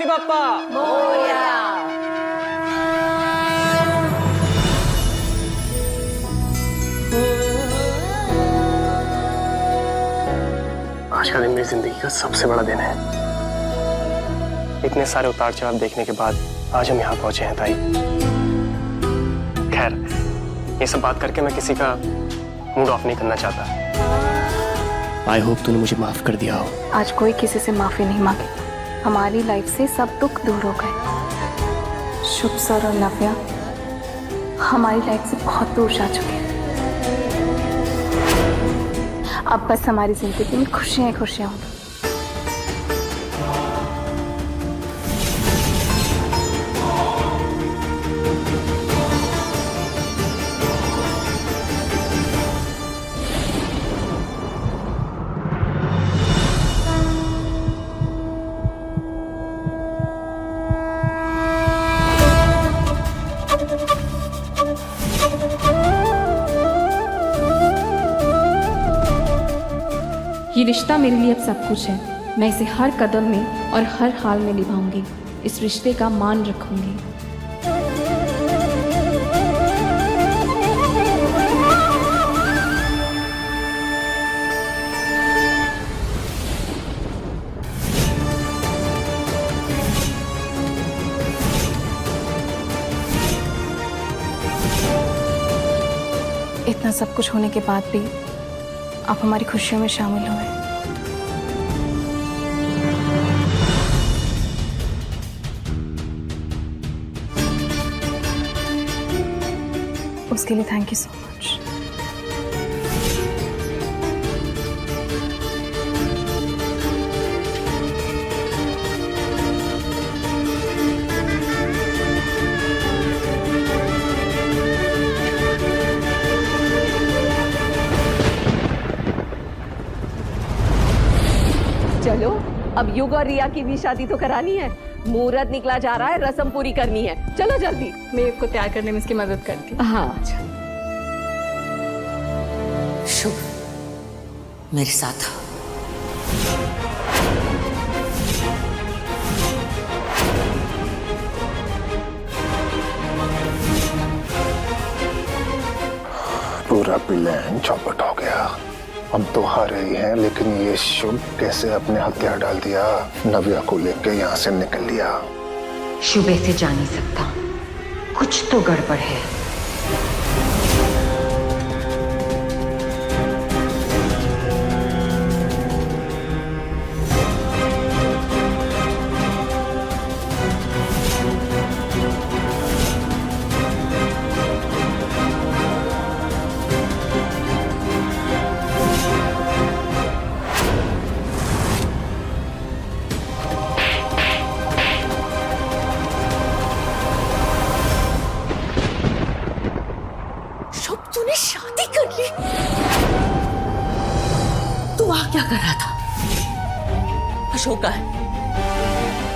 गणपति बाप्पा मोरया। आज का दिन मेरी जिंदगी का सबसे बड़ा दिन है। इतने सारे उतार चढ़ाव देखने के बाद आज हम यहाँ पहुंचे हैं ताई। खैर, ये सब बात करके मैं किसी का मूड ऑफ नहीं करना चाहता। आई होप तूने मुझे माफ कर दिया हो। आज कोई किसी से माफी नहीं मांगे। हमारी लाइफ से सब दुख दूर हो गए। शुभ सर और नव्या हमारी लाइफ से बहुत दूर जा चुके हैं। अब बस हमारी जिंदगी में खुशियां ही खुशियां होंगी। ये रिश्ता मेरे लिए अब सब कुछ है। मैं इसे हर कदम में और हर हाल में निभाऊंगी। इस रिश्ते का मान रखूंगी। इतना सब कुछ होने के बाद भी आप हमारी खुशियों में शामिल हुए। उसके लिए थैंक यू सो मच। चलो अब युग और रिया की भी शादी तो करानी है। मुहूर्त निकला जा रहा है, रस्म पूरी करनी है। चलो जल्दी। मैं इसको तैयार करने में इसकी मदद करती हूँ। हाँ शुभ, मेरे साथ पूरा प्लान चौपट हो गया। अब तो हार रही हैं, लेकिन ये शुभ कैसे अपने हथियार डाल दिया, नव्या को लेके यहाँ से निकल लिया। शुभ ऐसे जा नहीं सकता, कुछ तो गड़बड़ है। तूने शादी कर ली? तू वहां क्या कर रहा था? अशोक है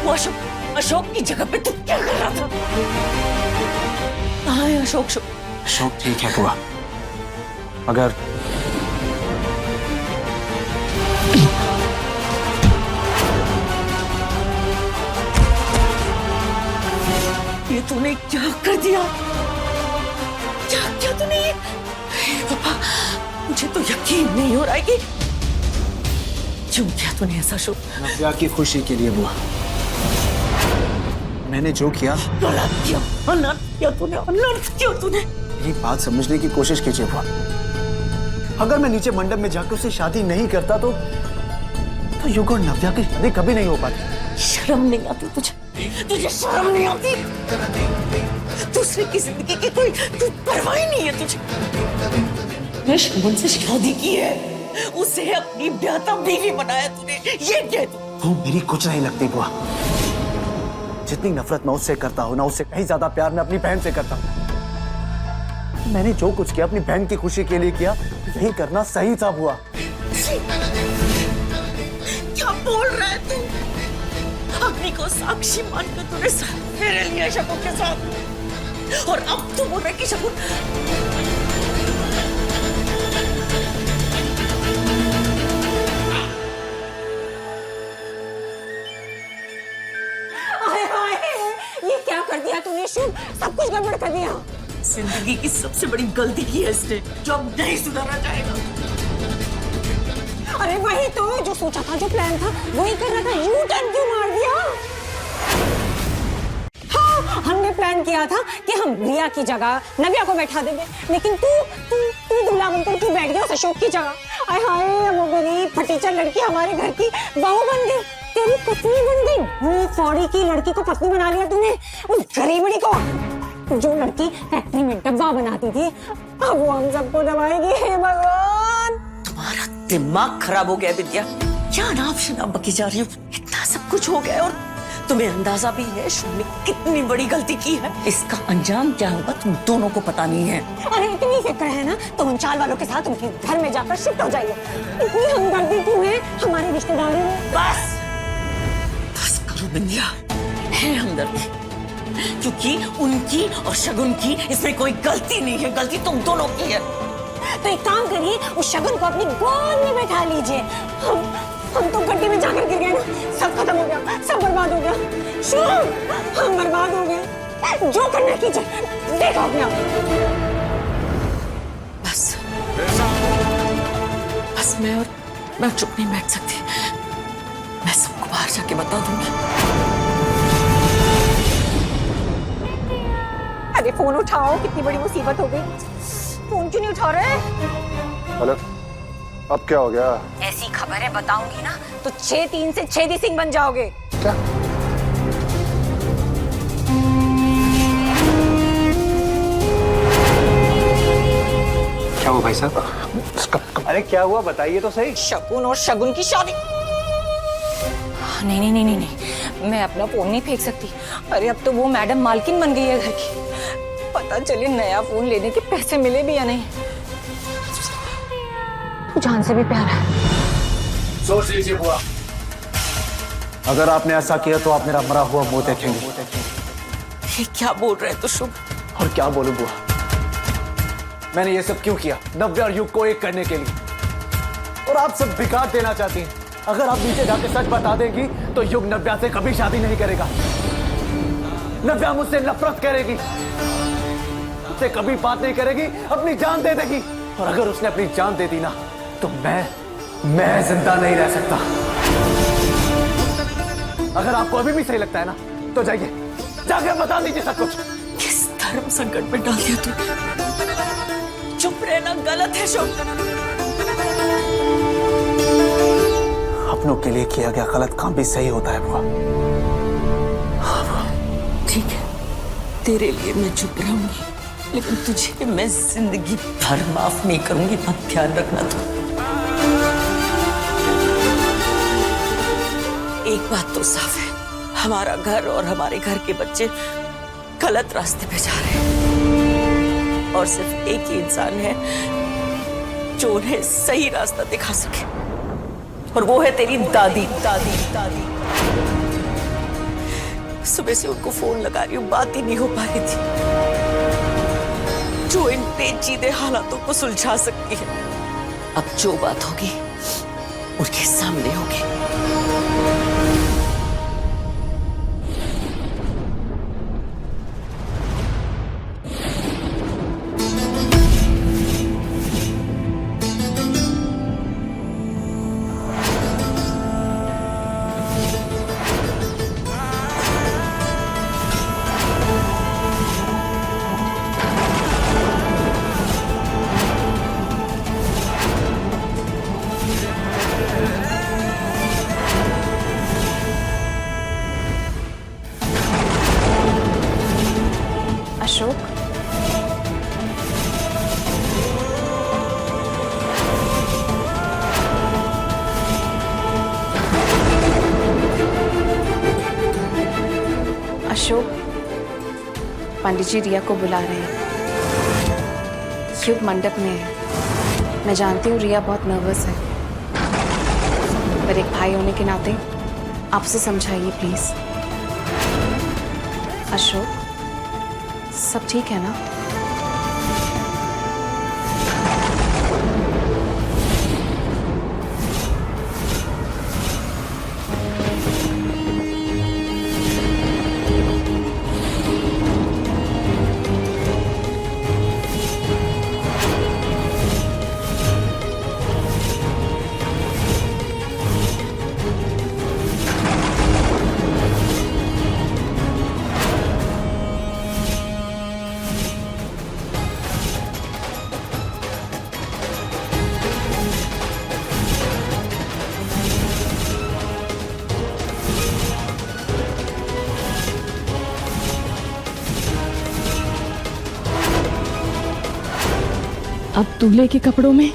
वो। अशोक की जगह पे तू क्या कर रहा था? कहाँ है अशोक? अशोक ठीक है बुआ, अगर ये तूने क्या कर दिया? क्या क्या तूने? पापा, मुझे तो यकीन नहीं हो रहा है कि क्यों किया तूने ऐसा? शुभ, नव्या की खुशी के लिए बुआ, मैंने जो किया गलत किया, अनर्थ किया तूने, अनर्थ किया तूने। एक बात समझने की कोशिश कीजिए बुआ। अगर मैं नीचे मंडप में जाकर उससे शादी नहीं करता तो युग और नव्या की शादी कभी नहीं हो पाती। शर्म नहीं आती तुझे? तुझे शर्म नहीं आती? दूसरे की जिंदगी की कोई तू परवाह ही नहीं है तुझे। मैं शुभन से शादी की है, उसे अपनी ब्याहता बीवी बनाया तूने, ये क्या तू? वो मेरी कुछ नहीं लगती बुआ। जितनी नफरत मैं उससे करता हूँ ना, उससे कहीं ज्यादा प्यार मैं अपनी बहन से करता हूँ। मैंने जो कुछ किया अपनी बहन की खुशी के लिए किया, यही करना सही था बुआ। क्या बोल रहा है तू? अग्नि को साक्षी मानकर तूने साथ फेरे लिया शकुन के साथ, और अब तू बोल रहा है कि शकुन दिया। जिंदगी की सबसे बड़ी गलती की है इसने, जो अब नहीं सुधरना चाहेगा। अरे वही तो, जो सोचा था, जो प्लान था, वही कर रहा था। यू टर्न क्यों मार दिया? हाँ, हमने प्लान किया था कि हम रिया की जगह नव्या को बैठा देंगे, लेकिन तू दूल्हा बनकर क्यों बैठ गया उस अशोक की जगह? आय हाय, वो गरीब फटीचर लड़की हमारे घर की बहू बन गई, तेरी पत्नी बन गई। वो फौड़ी की लड़की को पत्नी बना लिया तूने, उस गरीबड़ी को, जो लड़की फैक्ट्री में डब्बा बनाती थी, अब वो हम सबको दबाएगी। हे भगवान, तुम्हारा दिमाग खराब हो गया विद्या। क्या नाम शनाब बकी जा रही हो? इतना सब कुछ हो गया और तुम्हें अंदाजा भी है शुभ ने कितनी बड़ी गलती की है। इसका अंजाम क्या होगा तुम दोनों को पता नहीं है। अरे इतनी फिक्र है ना तो उन चाल वालों के साथ उनके घर में जाकर शिफ्ट हो जाइए। इतनी हमदर्दी क्यों है हमारी रिश्तेदारी में? बस करो बिंदिया, है हमदर्दी, क्योंकि उनकी और शगुन की इसमें कोई गलती नहीं है, गलती तुम दोनों की है। तो एक काम करिए, उस शगुन को अपनी गोद में बैठा लीजिए। हम तो गड्ढे में जाकर गिर गए ना, सब खत्म हो गया, सब बर्बाद हो गया। शुभ, हम बर्बाद हो गए। जो करना कीजिए, देखो अपने आप। बस मैं चुप नहीं बैठ सकती, मैं सबको बाहर जाके बता दूंगी। अरे फोन उठाओ, कितनी बड़ी मुसीबत हो गई। फोन क्यों नहीं उठा रहे? हेलो, अब क्या हो गया? ऐसी खबर है, बताऊंगी ना तो 6-3 से छेदी सिंह बन जाओगे। क्या? क्या हुआ भाई साहब? अरे क्या हुआ बताइए तो सही। शगुन और शगुन की शादी। नहीं, मैं अपना फोन नहीं फेंक सकती। अरे अब तो वो मैडम मालकिन बन गई है घर की। पता चले नया फोन लेने के पैसे मिले भी या नहीं। तू जान से भी प्यारा है। सोच लीजिए बुआ, अगर आपने ऐसा किया तो आप मेरा मरा हुआ मुंह देखेंगे। ये क्या बोल रहे तो शुभ? और क्या बोलूं बुआ, मैंने ये सब क्यों किया? नव्या और युग को एक करने के लिए, और आप सब बिगाड़ देना चाहती हैं। अगर आप नीचे जाके सच बता देंगी तो युग नव्या से कभी शादी नहीं करेगा। नव्या मुझसे नफरत करेगी, मुझसे कभी बात नहीं करेगी, अपनी जान दे देगी। और अगर उसने अपनी जान दे दी ना तो मैं जिंदा नहीं रह सकता। अगर आपको अभी भी सही लगता है ना तो जाके बता दीजिए सब कुछ। किस धर्म संकट में डाल दिया तूने? चुप रहना गलत है शुभ। अपनों के लिए किया गया गलत काम भी सही होता है बुआ। ठीक है, तेरे लिए मैं चुप रहूंगी, लेकिन तुझे मैं जिंदगी भर माफ नहीं करूंगी, मत ध्यान रखना। तू एक बात तो साफ है, हमारा घर और हमारे घर के बच्चे गलत रास्ते पे जा रहे हैं, और सिर्फ एक ही इंसान है जो उन्हें सही रास्ता दिखा सके, और वो है तेरी दादी। सुबह से उनको फोन लगा रही हूँ, बात ही नहीं हो पा रही थी, जो इन पेचीदे हालातों को सुलझा सकती है। अब जो बात होगी उनके सामने होगी। अशोक, अशोक, पंडित जी रिया को बुला रहे हैं। युग मंडप में है। मैं जानती हूँ रिया बहुत नर्वस है, पर एक भाई होने के नाते आप उसे समझाइए प्लीज। अशोक, सब ठीक है ना? अब दूल्हे के कपड़ों में,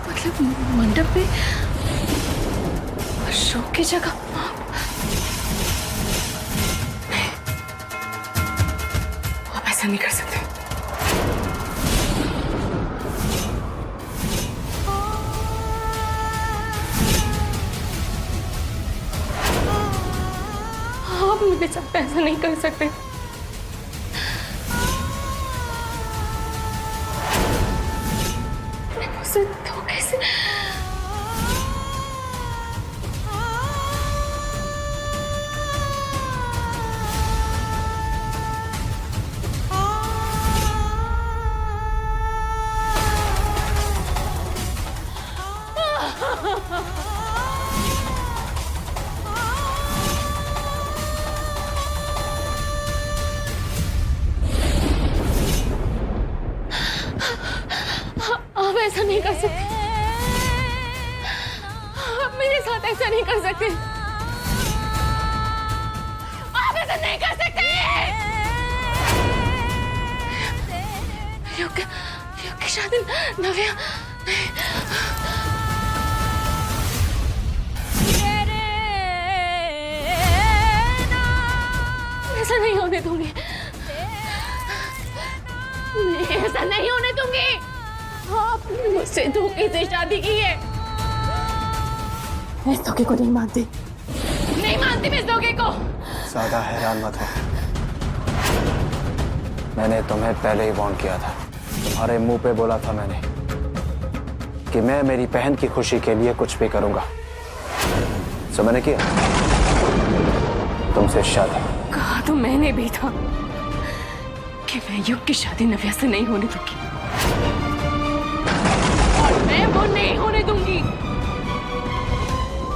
मतलब मंडप में अशोक की जगह। नहीं, आप ऐसा नहीं कर सकते। आप मेरे साथ ऐसा नहीं कर सकते। मुझसे धोखे से आप ऐसा नहीं कर सकते। आप मेरे साथ ऐसा नहीं कर सकते। आप ऐसा नहीं कर सकते। युग की शादी नव्या ऐसा नहीं होने दूंगी। मैं ऐसा नहीं होने दूंगी। आपने मुझसे धोखे से शादी की है। मैं इस धोखे को नहीं मानती। नहीं मानती मैं इस धोखे को। ज्यादा हैरान मत हो। मैंने तुम्हें पहले ही वार्न किया था। तुम्हारे मुंह पे बोला था मैंने कि मैं मेरी बहन की खुशी के लिए कुछ भी करूंगा। सो मैंने किया तुमसे शादी। कहा तो मैंने भी था कि मैं युग की शादी नव्या से नहीं होने दूंगी, और मैं वो नहीं होने दूंगी।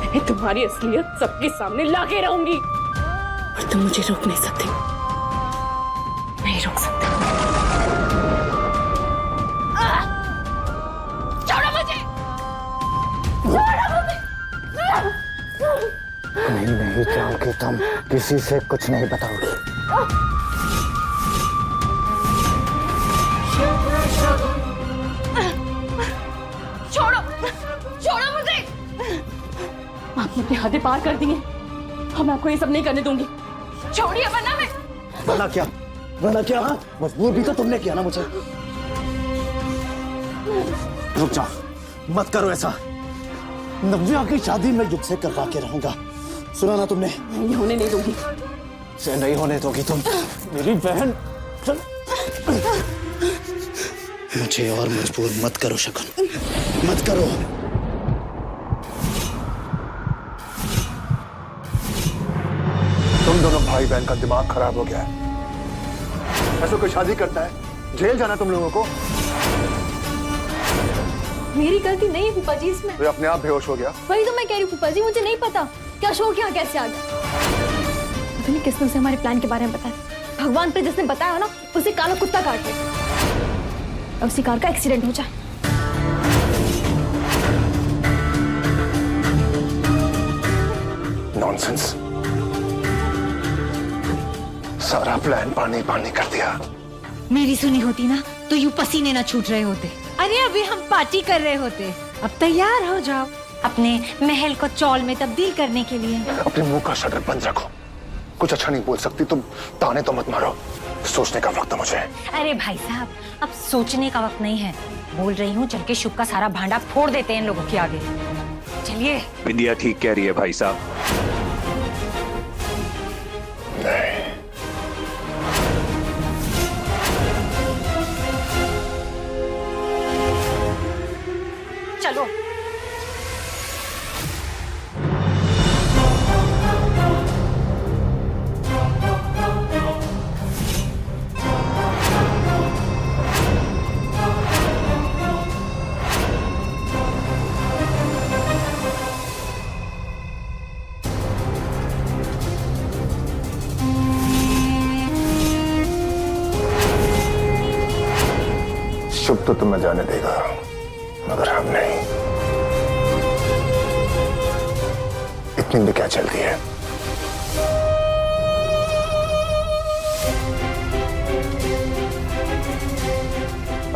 मैं तुम्हारी असलियत सबके सामने लाके रहूंगी, और तुम मुझे रोक नहीं सकते। नहीं रोक सकते। छोड़ो मुझे, छोड़ो मुझे। नहीं जान के तुम किसी से कुछ नहीं बताओगे। छोड़ो, छोड़ो मुझे। आपने अपनी हदें पार कर दी हैं। अब मैं आपको ये सब नहीं करने दूंगी। छोड़िए वरना मैं। वरना क्या हाँ? मजबूर भी तो तुमने किया ना मुझे। रुक जाओ, मत करो ऐसा। नव्या की शादी मैं युग से करवा के रहूंगा। सुना ना तुमने? नहीं होने नहीं दूंगी। से नहीं होने दोगी तुम, मेरी बहन। मुझे और मजबूर मत करो शकुन, मत करो। तुम दोनों भाई बहन का दिमाग खराब हो गया है। ऐसा कोई शादी करता है जेल जाना तुम लोगों को? मेरी गलती नहीं है फूफा जी इसमें। वे अपने आप बेहोश हो गया। वही तो मैं कह रही हूँ फूफा जी, मुझे नहीं पता क्या अशोक यहाँ कैसे आ गया। पता नहीं किसने उसे हमारे प्लान के बारे में बताया। भगवान पे जिसने बताया हो ना, उसे काला कुत्ता काट ले और उसी कार का एक्सीडेंट हो जाए। नॉनसेंस। सारा प्लान पानी पानी कर दिया। मेरी सुनी होती ना तो यूं पसीने ना छूट रहे होते। अरे अभी हम पार्टी कर रहे होते। अब तैयार हो जाओ अपने महल को चौल में तब्दील करने के लिए। अपने मुंह का शटर बंद रखो। कुछ अच्छा नहीं बोल सकती तुम। ताने तो मत मारो। सोचने का वक्त है मुझे। अरे भाई साहब, अब सोचने का वक्त नहीं है। बोल रही हूँ, चल के शुभ का सारा भांडा फोड़ देते हैं इन लोगों के आगे। चलिए। बिंदिया ठीक कह रही है भाई साहब। नहीं। चलो। शुभ तो तुम्हें जाने देगा, मगर हम नहीं। इतनी भी क्या चलती है?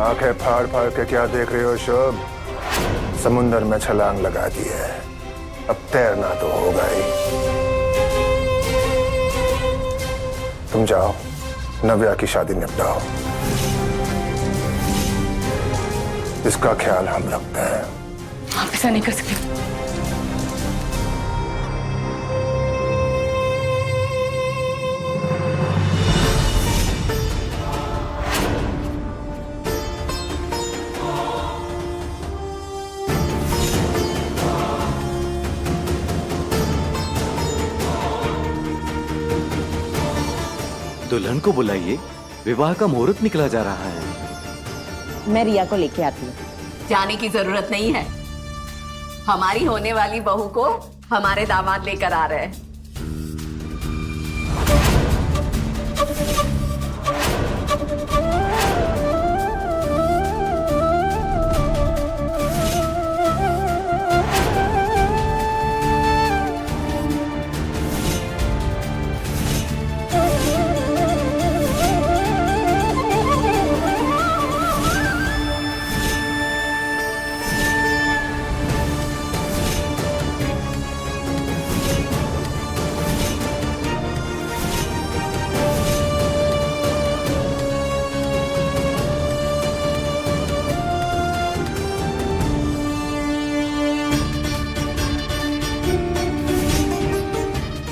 आंखें फाड़ फाड़ के क्या देख रहे हो शुभ? समुंदर में छलांग लगा दी है, अब तैरना तो होगा ही। तुम जाओ, नव्या की शादी निपटाओ, इसका ख्याल हम रखते हैं। आप ऐसा नहीं कर सकते। दुल्हन को बुलाइए, विवाह का मुहूर्त निकला जा रहा है। मैं रिया को लेके आती हूँ। जाने की जरूरत नहीं है, हमारी होने वाली बहू को हमारे दामाद लेकर आ रहे हैं।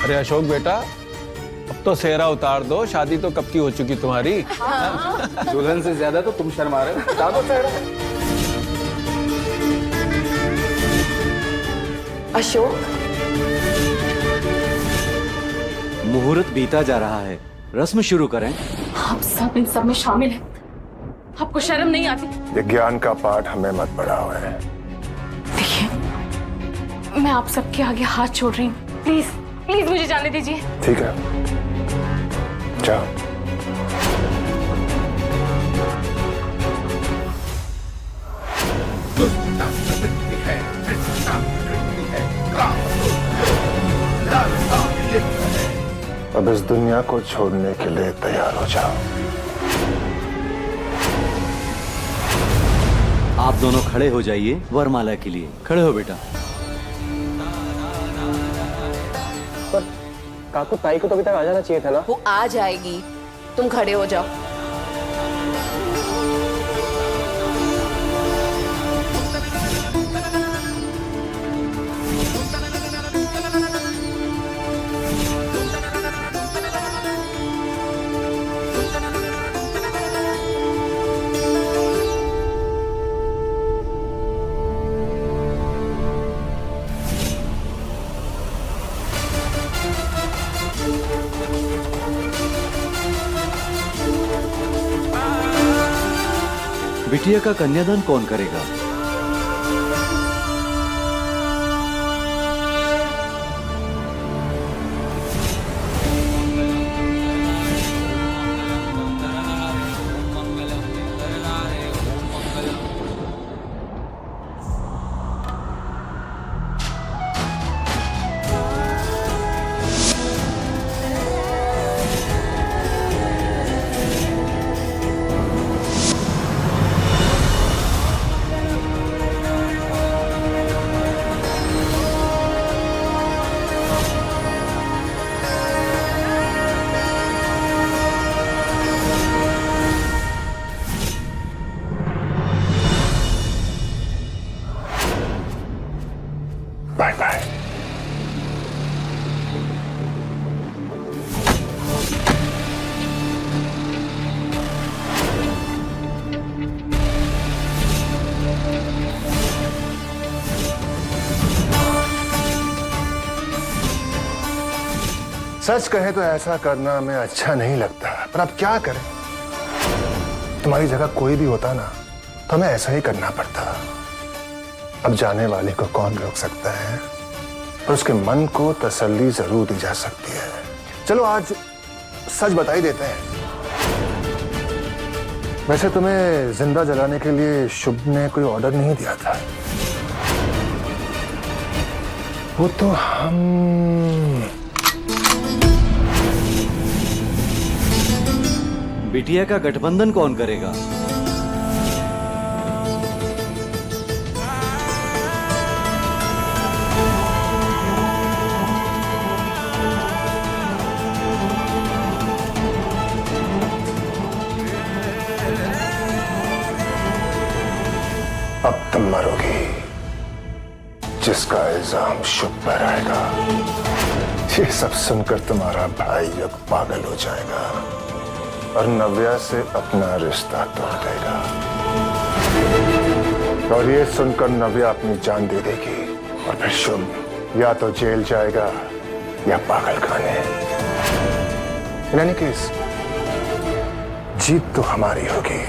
अरे अशोक बेटा, अब तो सेहरा उतार दो, शादी तो कब की हो चुकी तुम्हारी। दुल्हन से ज्यादा तो तुम शर्मा रहे हो। उतार दो सेहरा। अशोक, मुहूर्त बीता जा रहा है, रस्म शुरू करें। आप सब इन सब में शामिल हैं। आपको शर्म नहीं आती? ये ज्ञान का पाठ हमें मत पढ़ाओ है। देखिए, मैं आप सबके आगे हाथ छोड़ रही हूँ, प्लीज प्लीज मुझे जाने दीजिए। ठीक है, जाओ। अब इस दुनिया को छोड़ने के लिए तैयार हो जाओ। आप दोनों खड़े हो जाइए वरमाला के लिए। खड़े हो बेटा। पर काकू, ताई को तो अभी तक आ जाना चाहिए था ना। वो आ जाएगी, तुम खड़े हो जाओ। बिटिया का कन्यादान कौन करेगा? Bye bye. सच कहे तो ऐसा करना हमें अच्छा नहीं लगता, पर अब क्या करें? तुम्हारी जगह कोई भी होता ना तो हमें ऐसा ही करना पड़ता। अब जाने वाले को कौन रोक सकता है, पर उसके मन को तसल्ली जरूर दी जा सकती है। चलो आज सच बता ही देते हैं। वैसे तुम्हें जिंदा जलाने के लिए शुभ ने कोई ऑर्डर नहीं दिया था, वो तो हम। बिटिया का गठबंधन कौन करेगा? अब तुम मरोगी, जिसका इल्जाम शुभ पर आएगा। ये सब सुनकर तुम्हारा भाई अब पागल हो जाएगा और नव्या से अपना रिश्ता तोड़ देगा। और ये सुनकर नव्या अपनी जान दे देगी और फिर शुभ या तो जेल जाएगा या पागल खाने। इन एनी केस जीत तो हमारी होगी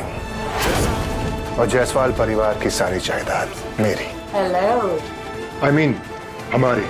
और जायसवाल परिवार की सारी जायदाद मेरी। हेलो। I mean, हमारी।